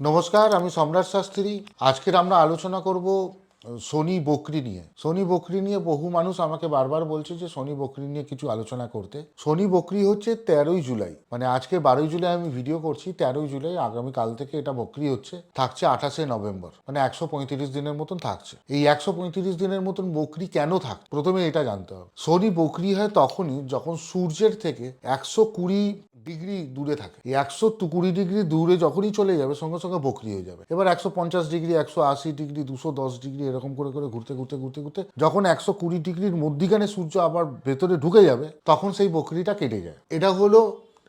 নমস্কার, আমি সম্রাট শাস্ত্রী। আজকের আমরা আলোচনা করব শনি বকরি নিয়ে। শনি বকরি নিয়ে বহু মানুষ আমাকে বারবার বলছে যে শনি বকরি নিয়ে কিছু আলোচনা করতে। শনি বকরি হচ্ছে 13ই জুলাই, মানে আজকে 12ই জুলাই আমি ভিডিও করছি, 13ই জুলাই আগামীকাল থেকে এটা বকরি হচ্ছে, থাকছে 28শে নভেম্বর, মানে 135 দিনের মতন থাকছে। এই 135 দিনের মতন বকরি কেন থাক, প্রথমে এটা জানতে হবে। শনি বকরি হয় তখনই যখন সূর্যের থেকে 120 ডিগ্রি দূরে থাকে। এই 120 ডিগ্রি দূরে যখনই চলে যাবে সঙ্গে সঙ্গে বকরি হয়ে যাবে। এবার 150 ডিগ্রি, 180 ডিগ্রি, 210 ডিগ্রি এরকম করে করে ঘুরতে ঘুরতে ঘুরতে ঘুরতে যখন 120 ডিগ্রির মধ্যিখানে সূর্য আবার ভেতরে ঢুকে যাবে তখন সেই বকরিটা কেটে যায়। এটা হলো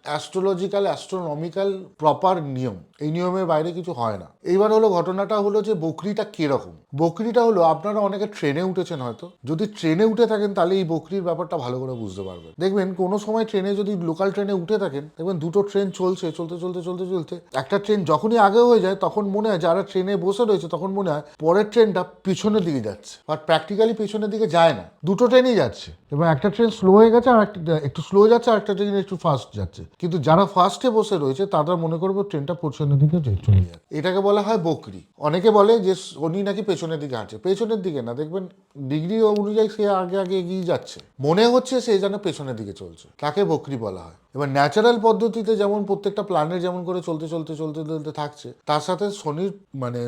অ্যাস্ট্রোলজিক্যাল অ্যাস্ট্রোনমিক্যাল প্রপার নিয়ম। এই নিয়মের বাইরে কিছু হয় না। এইবার হলো ঘটনাটা হলো যে বকরিটা কিরকম। বকরিটা হলো, আপনারা অনেকে ট্রেনে উঠেছেন, হয়তো যদি ট্রেনে উঠে থাকেন তাহলে এই বকরির ব্যাপারটা ভালো করে বুঝতে পারবেন। দেখবেন কোনো সময় ট্রেনে, যদি লোকাল ট্রেনে উঠে থাকেন, দেখবেন দুটো ট্রেন চলছে, চলতে চলতে চলতে চলতে একটা ট্রেন যখনই আগে হয়ে যায় তখন মনে হয়, যারা ট্রেনে বসে রয়েছে তখন মনে হয় পরের ট্রেনটা পিছনের দিকে যাচ্ছে, আর প্র্যাকটিক্যালি পিছনের দিকে যায় না, দুটো ট্রেনই যাচ্ছে। এবং একটা ট্রেন স্লো হয়ে গেছে, আর একটা একটু স্লো যাচ্ছে, আর একটা ট্রেন একটু ফাস্ট যাচ্ছে। কিন্তু যারা ফার্স্টে বসে রয়েছে তারা মনে করবে ট্রেনটা পেছনের দিকে চলে যাচ্ছে। এটাকে বলা হয় বকরি। অনেকে বলে যে শনি নাকি পেছনের দিকে হাঁটছে, পেছনের দিকে না, দেখবেন ডিগ্রি অনুযায়ী সে আগে আগে এগিয়ে যাচ্ছে, মনে হচ্ছে সে যেন পেছনের দিকে চলছে, তাকে বকরি বলা হয়। এবার ন্যাচারাল পদ্ধতিতে যেমন প্রত্যেকটা প্ল্যানেট যেমন করে চলতে চলতে চলতে চলতে থাকছে, তার সাথে শনির মানে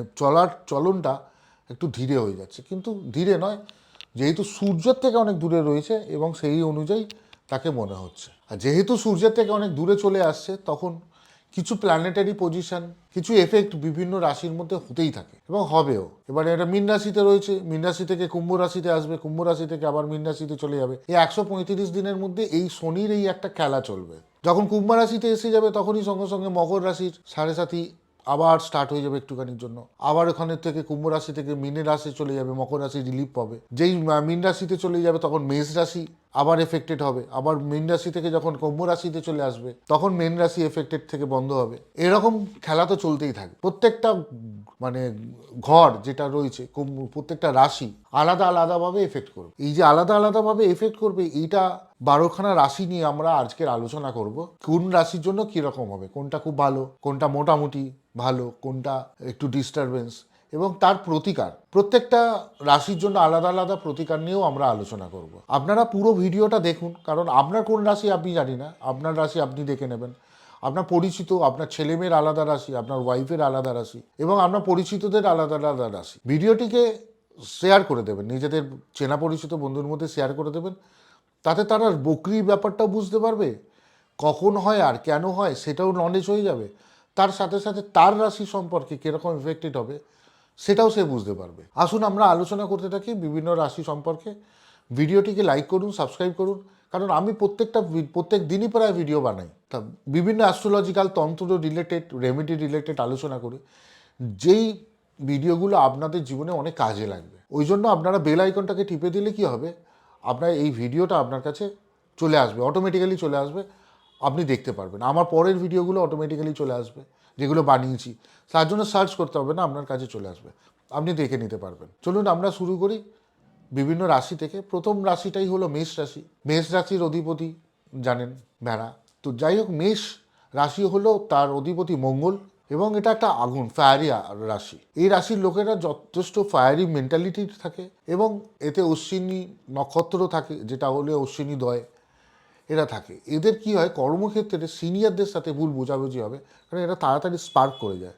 চলনটা একটু ধীরে হয়ে যাচ্ছে, কিন্তু ধীরে নয়, যেহেতু সূর্যের থেকে অনেক দূরে রয়েছে এবং সেই অনুযায়ী তাকে মনে হচ্ছে। আর যেহেতু সূর্যের থেকে অনেক দূরে চলে আসছে, তখন কিছু প্ল্যানেটারি পজিশন, কিছু এফেক্ট বিভিন্ন রাশির মধ্যে হতেই থাকে এবং হবেও। এবারে এটা মীন রাশিতে রয়েছে, মীন রাশি থেকে কুম্ভ রাশিতে আসবে, কুম্ভ রাশি থেকে আবার মীন রাশিতে চলে যাবে। এই 135 দিনের মধ্যে এই শনির এই একটা খেলা চলবে। যখন কুম্ভ রাশিতে এসে যাবে তখনই সঙ্গে সঙ্গে মকর রাশির সাড়ে সাথী আবার স্টার্ট হয়ে যাবে একটুখানির জন্য। আবার ওখানে থেকে কুম্ভ রাশি থেকে মীনের রাশি চলে যাবে, মকর রাশি রিলিফ পাবে। যেই মীন রাশিতে চলে যাবে তখন মেষ রাশি আবার এফেক্টেড হবে, আবার মীন রাশি থেকে যখন কুম্ভ রাশিতে চলে আসবে তখন মীন রাশি এফেক্টেড থেকে বন্ধ হবে। এরকম খেলা তো চলতেই থাকে। প্রত্যেকটা মানে ঘর যেটা রয়েছে, প্রত্যেকটা রাশি আলাদা আলাদাভাবে এফেক্ট করবে। এই যে আলাদা আলাদাভাবে এফেক্ট করবে, এইটা 12খানা রাশি নিয়ে আমরা আজকের আলোচনা করব। কোন রাশির জন্য কীরকম হবে, কোনটা খুব ভালো, কোনটা মোটামুটি ভালো, কোনটা একটু ডিস্টারবেন্স, এবং তার প্রতিকার। প্রত্যেকটা রাশির জন্য আলাদা আলাদা প্রতিকার নিয়েও আমরা আলোচনা করব। আপনারা পুরো ভিডিওটা দেখুন, কারণ আপনার কোন রাশি আপনি জানি না, আপনার রাশি আপনি দেখে নেবেন। আপনার পরিচিত, আপনার ছেলেমেয়ের আলাদা রাশি, আপনার ওয়াইফের আলাদা রাশি, এবং আপনার পরিচিতদের আলাদা আলাদা রাশি। ভিডিওটিকে শেয়ার করে দেবেন, নিজেদের চেনা পরিচিত বন্ধুর মধ্যে শেয়ার করে দেবেন, তাতে তারা বকরির ব্যাপারটাও বুঝতে পারবে, কখন হয় আর কেন হয় সেটাও নলেজ হয়ে যাবে। তার সাথে সাথে তার রাশি সম্পর্কে কীরকম এফেক্টেড হবে সেটাও সে বুঝতে পারবে। আসুন আমরা আলোচনা করতে থাকি বিভিন্ন রাশি সম্পর্কে। ভিডিওটিকে লাইক করুন, সাবস্ক্রাইব করুন, কারণ আমি প্রত্যেক দিনই প্রায় ভিডিও বানাই, তা বিভিন্ন অ্যাস্ট্রোলজিক্যাল তন্ত্র রিলেটেড, রেমেডি রিলেটেড আলোচনা করি, যেই ভিডিওগুলো আপনাদের জীবনে অনেক কাজে লাগবে। ওই জন্য আপনারা বেল আইকনটাকে টিপে দিলে কি হবে, আপনার এই ভিডিওটা আপনার কাছে চলে আসবে, অটোমেটিক্যালি চলে আসবে, আপনি দেখতে পারবেন। আমার পরের ভিডিওগুলো অটোমেটিক্যালি চলে আসবে, যেগুলো বানিয়েছি, তার জন্য সার্চ করতে হবে না, আপনার কাছে চলে আসবে, আপনি দেখে নিতে পারবেন। চলুন আমরা শুরু করি বিভিন্ন রাশি থেকে। প্রথম রাশিটাই হলো মেষ রাশি। মেষ রাশির অধিপতি জানেন ভেড়া। তো যাই হোক, মেষ রাশি হলো তার অধিপতি মঙ্গল, এবং এটা একটা আগুন, ফায়ারি রাশি। এই রাশির লোকেরা যথেষ্ট ফায়ারি মেন্টালিটি থাকে, এবং এতে অশ্বিনী নক্ষত্র থাকে, যেটা হলে অশ্বিনী দয় এরা থাকে। এদের কি হয়, কর্মক্ষেত্রে সিনিয়রদের সাথে ভুল বোঝাবুঝি হবে, কারণ এরা তাড়াতাড়ি স্পার্ক করে যায়,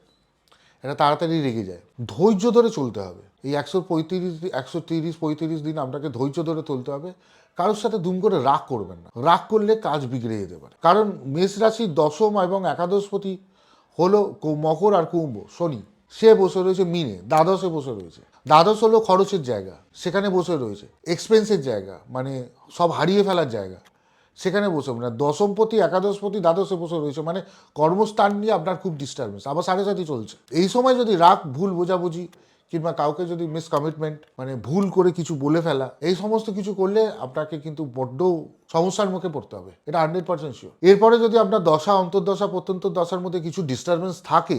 এরা তাড়াতাড়ি রেগে যায়। ধৈর্য ধরে চলতে হবে। এই 130-135 দিন আপনাকে ধৈর্য ধরে চলতে হবে। কারোর সাথে দুম করে রাগ করবেন না, রাগ করলে কাজ বিগড়ে যেতে পারে। কারণ মেষ রাশির দশম এবং একাদশপতি হলো মকর আর কুম্ভ, শনি। সে বসে রয়েছে মিনে, দ্বাদশে বসে রয়েছে। দ্বাদশ হলো খরচের জায়গা, সেখানে বসে রয়েছে। এক্সপেন্সের জায়গা, মানে সব হারিয়ে ফেলার জায়গা, সেখানে বসে না। দশমপতি, একাদশপতি দ্বাদশে বসে রয়েছে, মানে কর্মস্থান নিয়ে আপনার খুব ডিস্টারবেন্স। আবার সাড়ে সাথী চলছে। এই সময় যদি রাগ, ভুল বোঝাবুঝি, কিংবা কাউকে যদি মিসকমিটমেন্ট, মানে ভুল করে কিছু বলে ফেলা, এই সমস্ত কিছু করলে আপনাকে কিন্তু বড্ড সমস্যার মুখে পড়তে হবে, এটা 100% শিওর। এরপরে যদি আপনার দশা, অন্তর্দশা, প্রত্যন্তর দশার মধ্যে কিছু ডিস্টারবেন্স থাকে,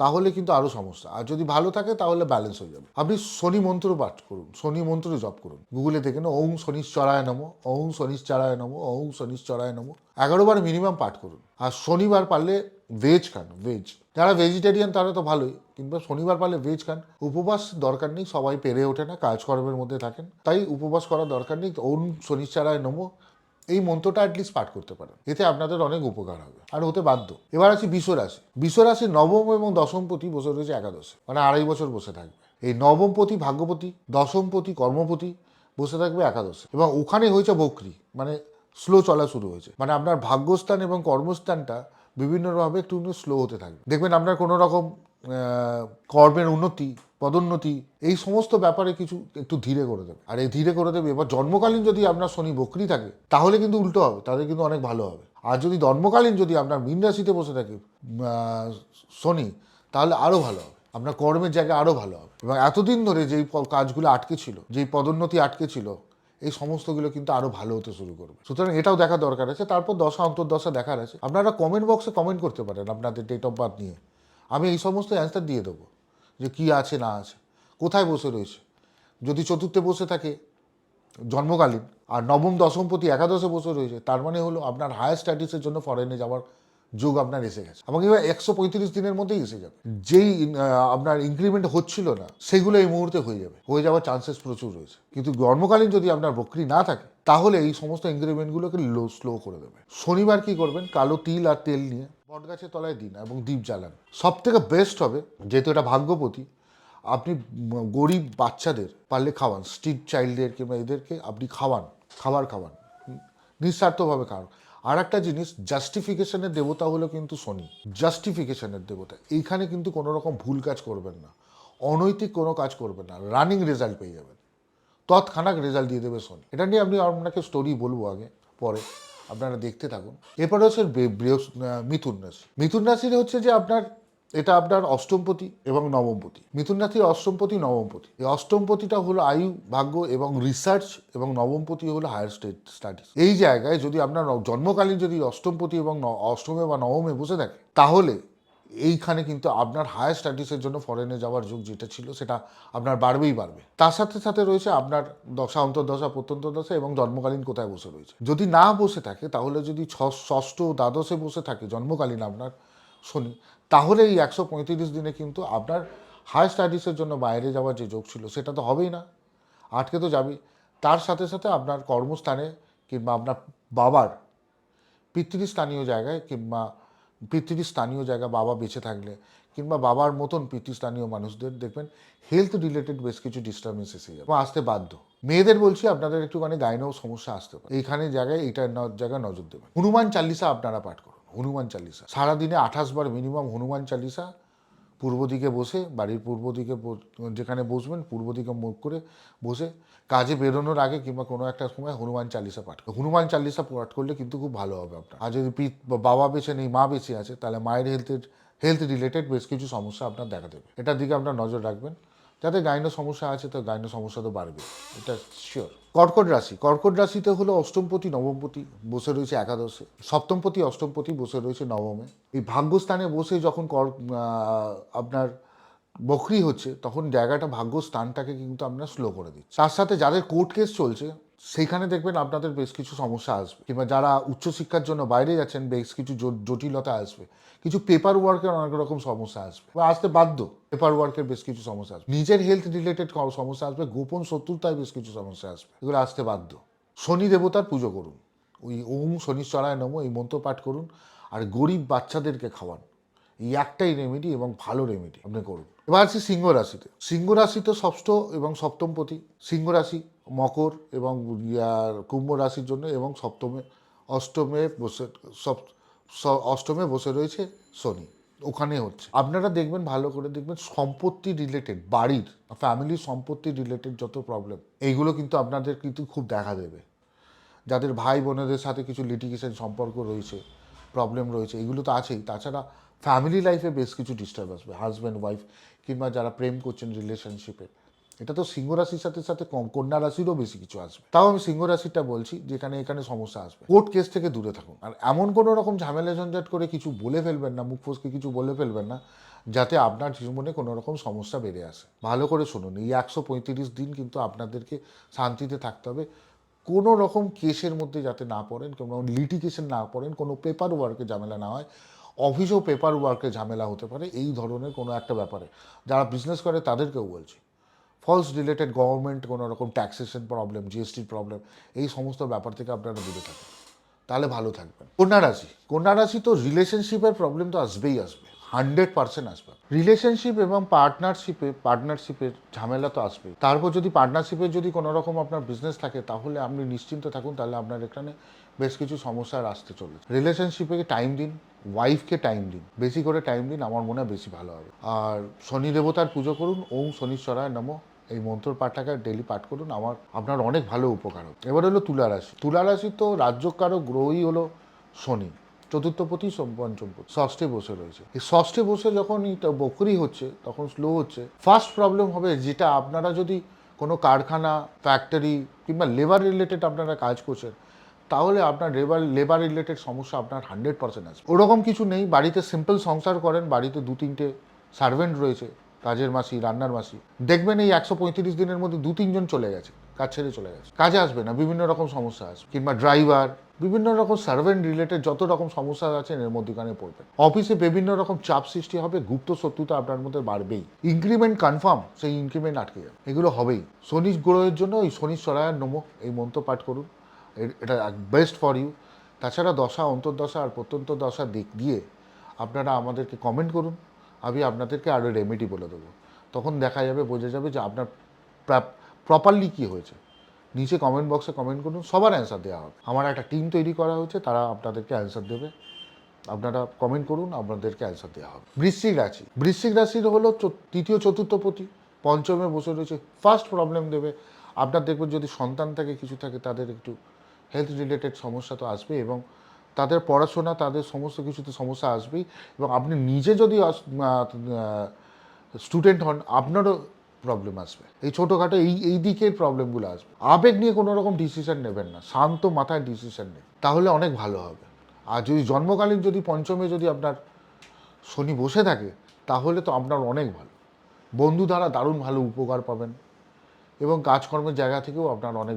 তাহলে কিন্তু আরও সমস্যা। আর যদি ভালো থাকে তাহলে ব্যালেন্স হয়ে যাবে। আপনি শনি মন্ত্র পাঠ করুন, শনি মন্ত্র জপ করুন। গুগলে দেখে না, ওং শনিশ্চরায় নমঃ, ওং শনিশ্চরায় নমঃ, ওং শনিশ্চরায় নমঃ 11 বার মিনিমাম পাঠ করুন। আর শনিবার পারলে ভেজ খান, ভেজ। যারা ভেজিটেরিয়ান তারা তো ভালোই, কিংবা শনিবার পারলে ভেজ খান। উপবাস দরকার নেই, সবাই পেরে ওঠে না, কাজকর্মের মধ্যে থাকেন, তাই উপবাস করার দরকার নেই। ওম শনিশ্চরায় নমঃ এই মন্ত্রটা অ্যাটলিস্ট পাঠ করতে পারেন, এতে আপনাদের অনেক উপকার হবে আর হতে বাধ্য। এবার আছি বিশ্বরাশি। বিশ্বরাশির নবম এবং দশমপতি বসে রয়েছে একাদশে, মানে 2.5 বছর বসে থাকবে। এই নবমপতি ভাগ্যপতি, দশমপতি কর্মপতি বসে থাকবে একাদশে, এবং ওখানে হয়েছে বক্রি, মানে স্লো চলা শুরু হয়েছে। মানে আপনার ভাগ্যস্থান এবং কর্মস্থানটা বিভিন্নভাবে একটু স্লো হতে থাকবে। দেখবেন আপনার কোনো রকম কর্মের উন্নতি, পদোন্নতি, এই সমস্ত ব্যাপারে কিছু একটু ধীরে করে দেবে। আর এই ধীরে করে দেবে। এবার জন্মকালীন যদি আপনার শনি বক্রি থাকে তাহলে কিন্তু উল্টো হবে, তাদের কিন্তু অনেক ভালো হবে। আর যদি জন্মকালীন যদি আপনার মীন রাশিতে বসে থাকে শনি, তাহলে আরও ভালো হবে, আপনার কর্মের জায়গায় আরও ভালো হবে। এবং এতদিন ধরে যেই কাজগুলো আটকে ছিল, যেই পদোন্নতি আটকে ছিল, এই সমস্তগুলো কিন্তু আরও ভালো হতে শুরু করবে। সুতরাং এটাও দেখা দরকার আছে। তারপর দশা অন্তর্দশা দেখার আছে। আপনারা কমেন্ট বক্সে কমেন্ট করতে পারেন আপনাদের ডেট অফ বার্থ নিয়ে, আমি এই সমস্ত অ্যান্সার দিয়ে দেবো যে কী আছে না আছে, কোথায় বসে রয়েছে। যদি চতুর্থে বসে থাকে জন্মকালীন, আর নবম দশমপতি একাদশে বসে রয়েছে, তার মানে হলো আপনার হায়ার স্টাডিজের জন্য ফরেনে যাওয়ার যোগ আপনার এসে গেছে। আমাকে এবার 135 দিনের মধ্যেই এসে যাবে। যেই আপনার ইনক্রিমেন্ট হচ্ছিল না সেগুলো এই মুহূর্তে হয়ে যাওয়ার চান্সেস প্রচুর রয়েছে। কিন্তু জন্মকালীন যদি আপনার বক্রি না থাকে তাহলে এই সমস্ত ইনক্রিমেন্টগুলোকে স্লো করে দেবে। শনিবার কি করবেন, কালো তিল আর তেল নিয়ে বটগাছের তলায় দিন এবং দ্বীপ জ্বালান। সব থেকে বেস্ট হবে, যেহেতু এটা ভাগ্যপতি, আপনি গরিব বাচ্চাদের পারলে খাওয়ান, স্ট্রিট চাইল্ডদের কিংবা এদেরকে আপনি খাবার খাওয়ান, নিঃস্বার্থভাবে খাওয়ান। আর একটা জিনিস, জাস্টিফিকেশনের দেবতা হলো কিন্তু শনি, জাস্টিফিকেশনের দেবতা। এইখানে কিন্তু কোনো রকম ভুল কাজ করবেন না, অনৈতিক কোনো কাজ করবেন না, রানিং রেজাল্ট পেয়ে যাবেন, তৎক্ষণাৎ রেজাল্ট দিয়ে দেবে শনি। এটা নিয়ে আপনাকে স্টোরি বলবো আগে পরে, আপনারা দেখতে থাকুন। এরপরে হচ্ছে মিথুন রাশি। মিথুন রাশির হচ্ছে যে এটা আপনার অষ্টমপতি এবং নবমপতি। মিথুন রাশির অষ্টমপতি নবমপতি। এই অষ্টমপতিটা হলো আয়ু, ভাগ্য এবং রিসার্চ, এবং নবমপতি হলো হায়ার স্টাডিজ। এই জায়গায় যদি আপনার জন্মকালীন যদি অষ্টমপতি এবং অষ্টমে বা নবমে বসে থাকে, তাহলে এইখানে কিন্তু আপনার হায়ার স্টাডিজের জন্য ফরেনে যাওয়ার যুগ যেটা ছিল সেটা আপনার বাড়বে। তার সাথে সাথে রয়েছে আপনার দশা অন্তর্দশা প্রত্যন্তদশা এবং জন্মকালীন কোথায় বসে রয়েছে। যদি না বসে থাকে, তাহলে যদি ষষ্ঠ দ্বাদশে বসে থাকে জন্মকালীন আপনার শনি, তাহলে এই 135 দিনে কিন্তু আপনার হায়ার স্টাডিজের জন্য বাইরে যাওয়ার যে যোগ ছিল সেটা তো হবেই না, আটকে তো যাবেই। তার সাথে সাথে আপনার কর্মস্থানে কিংবা আপনার বাবার পিতৃস্থানীয় জায়গায়, কিংবা পিতৃস্থানীয় জায়গা বাবা বেঁচে থাকলে, কিংবা বাবার মতন পিতৃস্থানীয় মানুষদের দেখবেন হেলথ রিলেটেড বেশ কিছু ডিস্টার্বেন্স এসে যাবে, আসতে বাধ্য। মেয়েদের বলছি আপনাদের একটুখানি গাইনেও সমস্যা আসতে পারে, এইখানে জায়গায় এইটার জায়গায় নজর দেবেন। হনুমান চালিসা আপনারা পাঠ করুন, হনুমান চালিসা সারাদিনে 28 বার মিনিমাম হনুমান চালিসা পূর্ব দিকে বসে, বাড়ির পূর্ব দিকে যেখানে বসবেন পূর্ব দিকে মুখ করে বসে কাজে বেরোনোর আগে কিংবা কোনো একটা সময় হনুমান চালিসা পাঠ করুন। হনুমান চালিসা পাঠ করলে কিন্তু খুব ভালো হবে আপনার। আর যদি বাবা বেঁচে নেই, মা বেঁচে আছে, তাহলে মায়ের হেলথ রিলেটেড বেশ কিছু সমস্যা আপনার দেখা দেবে। এটার দিকে আপনার নজর রাখবেন। যাতে গাইনো সমস্যা আছে, তো গাইনো সমস্যা তো বাড়বে, এটা শিওর। কর্কট রাশি। কর্কট রাশিতে হলো অষ্টমপতি নবমপতি বসে রয়েছে একাদশে, সপ্তমপতি অষ্টমপতি বসে রয়েছে নবমে। এই ভাগ্যস্থানে বসে যখন আপনার বকরি হচ্ছে, তখন জায়গাটা ভাগ্যস্থানটাকে কিন্তু আপনার স্লো করে দিচ্ছে। তার সাথে যাদের কোর্ট কেস চলছে সেইখানে দেখবেন আপনাদের বেশ কিছু সমস্যা আসবে, কিংবা যারা উচ্চশিক্ষার জন্য বাইরে যাচ্ছেন বেশ কিছু জটিলতা আসবে, কিছু পেপার ওয়ার্কের অনেক রকম সমস্যা আসবে বা আসতে বাধ্য। পেপার ওয়ার্কের বেশ কিছু সমস্যা আসবে, নিজের হেলথ রিলেটেড সমস্যা আসবে, গোপন শত্রুতায় বেশ কিছু সমস্যা আসবে, এগুলো আসতে বাধ্য। শনি দেবতার পুজো করুন, ওই ওম শনিশ্চরায় নমঃ এই মন্ত্র পাঠ করুন, আর গরিব বাচ্চাদেরকে খাওয়ান। এই একটাই রেমেডি এবং ভালো রেমেডি আপনি করুন। এবার আছে সিংহ রাশিতে। সিংহ রাশিতে ষষ্ঠ এবং সপ্তমপতি। সিংহ রাশি, মকর এবং কুম্ভ রাশির জন্য, এবং অষ্টমে বসে রয়েছে শনি, ওখানে হচ্ছে। আপনারা দেখবেন, ভালো করে দেখবেন, সম্পত্তি রিলেটেড, বাড়ির ফ্যামিলির সম্পত্তি রিলেটেড যত প্রবলেম, এইগুলো কিন্তু আপনাদের কিন্তু খুব দেখা দেবে। যাদের ভাই বোনেদের সাথে কিছু লিটিগেশন সম্পর্ক রয়েছে, প্রবলেম রয়েছে, এগুলো তো আছেই। তাছাড়া ফ্যামিলি লাইফে বেশ কিছু ডিস্টার্ব আসবে, হাজব্যান্ড ওয়াইফ কিংবা যারা প্রেম করছেন রিলেশনশিপে। এটা তো সিংহ রাশির সাথে সাথে কন্যা রাশিরও বেশি কিছু আসবে। তাও আমি সিংহ রাশিটা বলছি, যেখানে এখানে সমস্যা আসবে। কোর্ট কেস থেকে দূরে থাকুন, আর এমন কোনো রকম ঝামেলা ঝঞ্ঝাট করে কিছু বলে ফেলবেন না, মুখ ফসকে কিছু বলে ফেলবেন না, যাতে আপনার জীবনে কোনো রকম সমস্যা বেড়ে আসে। ভালো করে শুনুন, এই 135 দিন কিন্তু আপনাদেরকে শান্তিতে থাকতে হবে। কোনো রকম কেসের মধ্যে যাতে না পড়েন, কোনো লিটিগেশন না পড়েন, কোনো পেপার ওয়ার্কে ঝামেলা না হয়, অফিসেও পেপার ওয়ার্কে ঝামেলা হতে পারে, এই ধরনের কোনো একটা ব্যাপারে যারা বিজনেস করে তাদেরকেও বলছি। ফলস রিলেটেড গভর্নমেন্ট কোনো রকম ট্যাক্সেশন প্রবলেম, জিএসটির প্রবলেম, এই সমস্ত ব্যাপার থেকে আপনারা দূরে থাকুন, তাহলে ভালো থাকবেন। কন্যা রাশি তো রিলেশনশিপের প্রবলেম তো আসবেই আসবে, 100% আসবে। রিলেশনশিপ এবং পার্টনারশিপের ঝামেলা তো আসবেই। তারপর যদি পার্টনারশিপের যদি কোনো রকম আপনার বিজনেস থাকে তাহলে আপনি নিশ্চিন্ত থাকুন, তাহলে আপনার এখানে বেশ কিছু সমস্যার আসতে চলেছে। রিলেশনশিপে টাইম দিন, ওয়াইফকে টাইম দিন, বেশি করে টাইম দিন, আমার মনে হয় বেশি ভালো হবে। আর শনি দেবতার পুজো করুন, ওম শনিশ্বরায় নমঃ, এই মন্ত্র পাঠটাকে ডেলি পাঠ করুন, আপনার অনেক ভালো উপকার হবে। এবার হলো তুলা রাশি। তুলা রাশি তো রাজ্যকারক গ্রহই হলো শনি, চতুর্থপতি পঞ্চমপতি, ষষ্ঠে বসে রয়েছে। এই ষষ্ঠে বসে যখন বকরি হচ্ছে, তখন স্লো হচ্ছে। ফার্স্ট প্রবলেম হবে যেটা, আপনারা যদি কোনো কারখানা, ফ্যাক্টরি কিংবা লেবার রিলেটেড আপনারা কাজ করছেন, তাহলে আপনার লেবার রিলেটেড সমস্যা আপনার 100% আসবে। ওরকম কিছু নেই, বাড়িতে সিম্পল সংসার করেন, বাড়িতে 2-3টে সার্ভেন্ট রয়েছে, কাজের মাসি, রান্নার মাসি, দেখবেন এই 135 দিনের মধ্যে 2-3 জন চলে গেছে, কাজ ছেড়ে চলে গেছে, কাজে আসবে না, বিভিন্ন রকম সমস্যা আসবে। কিংবা ড্রাইভার, বিভিন্ন রকম সার্ভেন্ট রিলেটেড যত রকম সমস্যা আছে এর মধ্যখানে পড়বে। অফিসে বিভিন্ন রকম চাপ সৃষ্টি হবে, গুপ্ত শত্রুতা আপনার মধ্যে বাড়বেই। ইনক্রিমেন্ট কনফার্ম, সেই ইনক্রিমেন্ট আটকে যাবে, এগুলো হবেই। শনি গ্রহের জন্য ওই শনিশ্বরায় নমঃ এই মন্ত্র পাঠ করুন, এটা বেস্ট ফর ইউ। তাছাড়া দশা, অন্তর্দশা আর প্রত্যন্ত দশা দিক দিয়ে আপনারা আমাদেরকে কমেন্ট করুন, আমি আপনাদেরকে আরও রেমেডি বলে দেবো। তখন দেখা যাবে, বোঝা যাবে যে আপনার প্রপারলি কী হয়েছে। নিচে কমেন্ট বক্সে কমেন্ট করুন, সবার অ্যান্সার দেওয়া হবে। আমার একটা টিম তৈরি করা হয়েছে, তারা আপনাদেরকে অ্যান্সার দেবে। আপনারা কমেন্ট করুন, আপনাদেরকে অ্যান্সার দেওয়া হবে। বৃশ্চিক রাশির হলো তৃতীয় চতুর্থপতি, পঞ্চমে বসে রয়েছে। ফার্স্ট প্রবলেম দেবে আপনার, দেখবেন যদি সন্তান থাকে, কিছু থাকে, তাদের একটু হেলথ রিলেটেড সমস্যা তো আসবে, এবং তাদের পড়াশোনা, তাদের সমস্ত কিছুতে সমস্যা আসবেই। এবং আপনি নিজে যদি স্টুডেন্ট হন, আপনারও প্রবলেম আসবে, এই ছোটোখাটো এই দিকের প্রবলেমগুলো আসবে। আবেগ নিয়ে কোনো রকম ডিসিশন নেবেন না, শান্ত মাথায় ডিসিশন নেন, তাহলে অনেক ভালো হবে। আর যদি জন্মকালীন যদি পঞ্চমে যদি আপনার শনি বসে থাকে, তাহলে তো আপনার অনেক ভালো, বন্ধু দ্বারা দারুণ ভালো উপকার পাবেন, এবং কাজকর্মের জায়গা থেকেও আপনার অনেক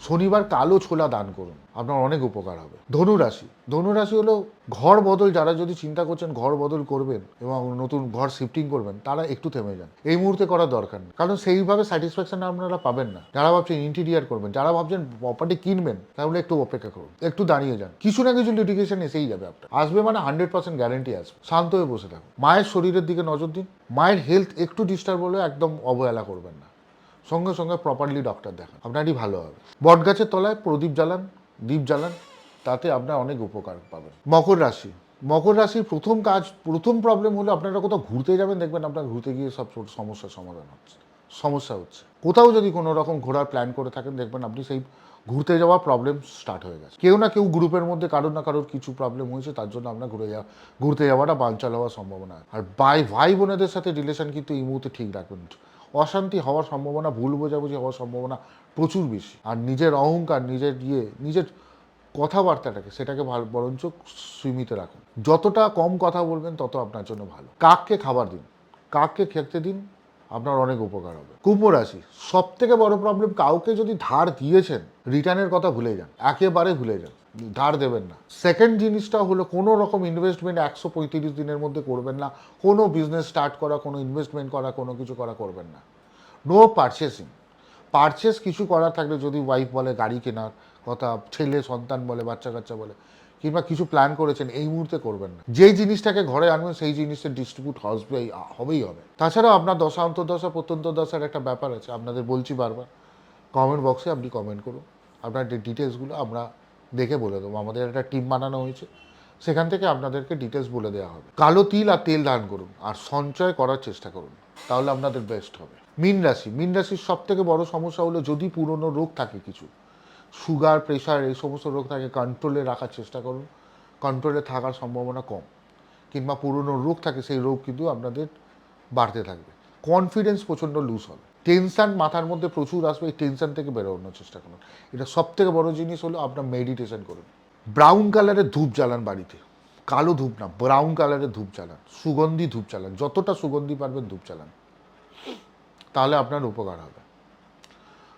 শনিবার কালো ছোলা দান করুন, আপনার অনেক উপকার হবে। ধনুরাশি হলো ঘর বদল, যারা যদি চিন্তা করছেন ঘর বদল করবেন এবং নতুন ঘর শিফটিং করবেন, তারা একটু থেমে যান, এই মুহূর্তে করার দরকার নেই, কারণ সেইভাবে স্যাটিসফ্যাকশন আপনারা পাবেন না। যারা ভাবছেন ইন্টেরিয়ার করবেন, যারা ভাবছেন প্রপার্টি কিনবেন, তাহলে একটু অপেক্ষা করুন, একটু দাঁড়িয়ে যান, কিছু না কিছু লিটিগেশন এসেই যাবে আপনার, আসবে মানে 100% গ্যারেন্টি আসবে। শান্ত হয়ে বসে থাকুন, মায়ের শরীরের দিকে নজর দিন, মায়ের হেলথ একটু ডিস্টার্ব হলে একদম অবহেলা করবেন না, সঙ্গে সঙ্গে প্রপারলি ডক্টর দেখান, আপনারই ভালো হবে। বটগাছের তলায় দ্বীপ জ্বালান, তাতে আপনার অনেক উপকার পাবেন। মকর রাশির প্রথম প্রবলেম হলো, আপনারা কোথাও ঘুরতে যাবেন, দেখবেন আপনার ঘুরতে গিয়ে সব সমস্যার সমাধান হচ্ছে, সমস্যা হচ্ছে। কোথাও যদি কোনো রকম ঘোরার প্ল্যান করে থাকেন, দেখবেন আপনি সেই ঘুরতে যাওয়া প্রবলেম স্টার্ট হয়ে গেছে। কেউ না কেউ গ্রুপের মধ্যে কারোর না কারোর কিছু প্রবলেম হয়েছে, তার জন্য আপনার ঘুরতে যাওয়াটা বানচাল হওয়ার সম্ভাবনা। আর ভাই বোনেদের সাথে রিলেশন কিন্তু এই মুহূর্তে ঠিক রাখবেন, অশান্তি হওয়ার সম্ভাবনা, ভুল বোঝাবুঝি হওয়ার সম্ভাবনা প্রচুর বেশি। আর নিজের অহংকার, নিজের কথাবার্তাটাকে, সেটাকে বরঞ্চ সীমিত রাখুন, যতটা কম কথা বলবেন তত আপনার জন্য ভালো। কাককে খাবার দিন, কাককে খেতে দিন, আপনার অনেক উপকার হবে। কুম্ভ রাশি, সব থেকে বড় প্রবলেম, কাউকে যদি ধার দিয়েছেন, রিটার্নের কথা ভুলে যান, একেবারে ভুলে যান, ধার দেবেন না। সেকেন্ড জিনিসটা হলো, কোনো রকম ইনভেস্টমেন্ট 135 দিনের মধ্যে করবেন না, কোনো বিজনেস স্টার্ট করা, কোনো ইনভেস্টমেন্ট করা, কোনো কিছু করা করবেন না। নো পারচেস কিছু করার থাকলে, যদি ওয়াইফ বলে গাড়ি কেনার কথা, ছেলে সন্তান বলে, বাচ্চা কাচ্চা বলে, কিংবা কিছু প্ল্যান করেছেন, এই মুহূর্তে করবেন না। যেই জিনিসটাকে ঘরে আনবেন, সেই জিনিসটা ডিস্ট্রিবিউট হবেই হবে। তাছাড়াও আপনার দশা, অন্তর্দশা, প্রত্যন্ত দশার একটা ব্যাপার আছে, আপনাদের বলছি বারবার, কমেন্ট বক্সে আপনি কমেন্ট করুন, আপনার ডিটেলসগুলো আমরা দেখে বলে দেবো। আমাদের একটা টিম বানানো হয়েছে, সেখান থেকে আপনাদেরকে ডিটেলস বলে দেওয়া হবে। কালো তিল আর তেল দান করুন, আর সঞ্চয় করার চেষ্টা করুন, তাহলে আপনাদের বেস্ট হবে। মীন রাশির সব থেকে বড় সমস্যা হলো, যদি পুরনো রোগ থাকে, কিছু সুগার, প্রেশার, এই সমস্ত রোগ থাকে, কন্ট্রোলে রাখার চেষ্টা করুন, কন্ট্রোলে থাকার সম্ভাবনা কম। কিংবা পুরনো রোগ থাকে, সেই রোগ কিন্তু আপনাদের বাড়তে থাকবে। কনফিডেন্স প্রচণ্ড লুজ হবে, টেনশান মাথার মধ্যে প্রচুর আসবে, এই টেনশান থেকে বেরোনোর চেষ্টা করুন। এটা সব থেকে বড় জিনিস হলো, আপনার মেডিটেশন করুন। ব্রাউন কালারের ধূপ জ্বালান বাড়িতে, কালো ধূপ না, ব্রাউন কালারের ধূপ জ্বালান, সুগন্ধি ধূপ জ্বালান, যতটা সুগন্ধি পারবেন ধূপ জ্বালান, তাহলে আপনার উপকার হবে।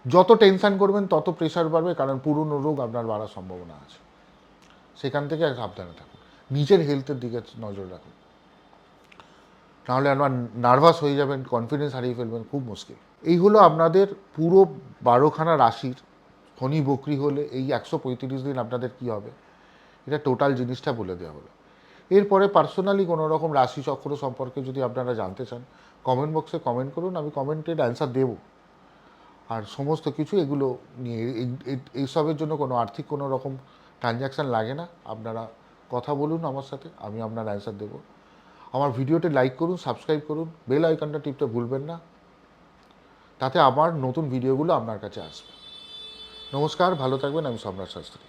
যত টেনশান করবেন তত প্রেশার বাড়বে, কারণ পুরনো রোগ আপনার বাড়ার সম্ভাবনা আছে, সেখান থেকে সাবধানে থাকুন। নিজের হেলথের দিকে নজর রাখুন, নাহলে আপনার নার্ভাস হয়ে যাবেন, কনফিডেন্স হারিয়ে ফেলবেন, খুব মুশকিল। এই হলো আপনাদের পুরো 12খানা রাশির শনি বকরি হলে এই 135 দিন আপনাদের কি হবে, এটা টোটাল জিনিসটা বলে দেওয়া হলো। এরপরে পার্সোনালি কোনো রকম রাশি চক্র সম্পর্কে যদি আপনারা জানতে চান, কমেন্ট বক্সে কমেন্ট করুন, আমি কমেন্টের অ্যান্সার দেবো। আর সমস্ত কিছু এগুলো নিয়ে এইসবের জন্য কোনো আর্থিক কোনো রকম ট্রানজ্যাকশান লাগে না। আপনারা কথা বলুন আমার সাথে, আমি আপনার অ্যান্সার দেবো। আমার ভিডিওটি লাইক করুন, সাবস্ক্রাইব করুন, বেল আইকনটা টিপতে ভুলবেন না, তাতে আমার নতুন ভিডিওগুলো আপনার কাছে আসবে। নমস্কার, ভালো থাকবেন। আমি সম্রাট শাস্ত্রী।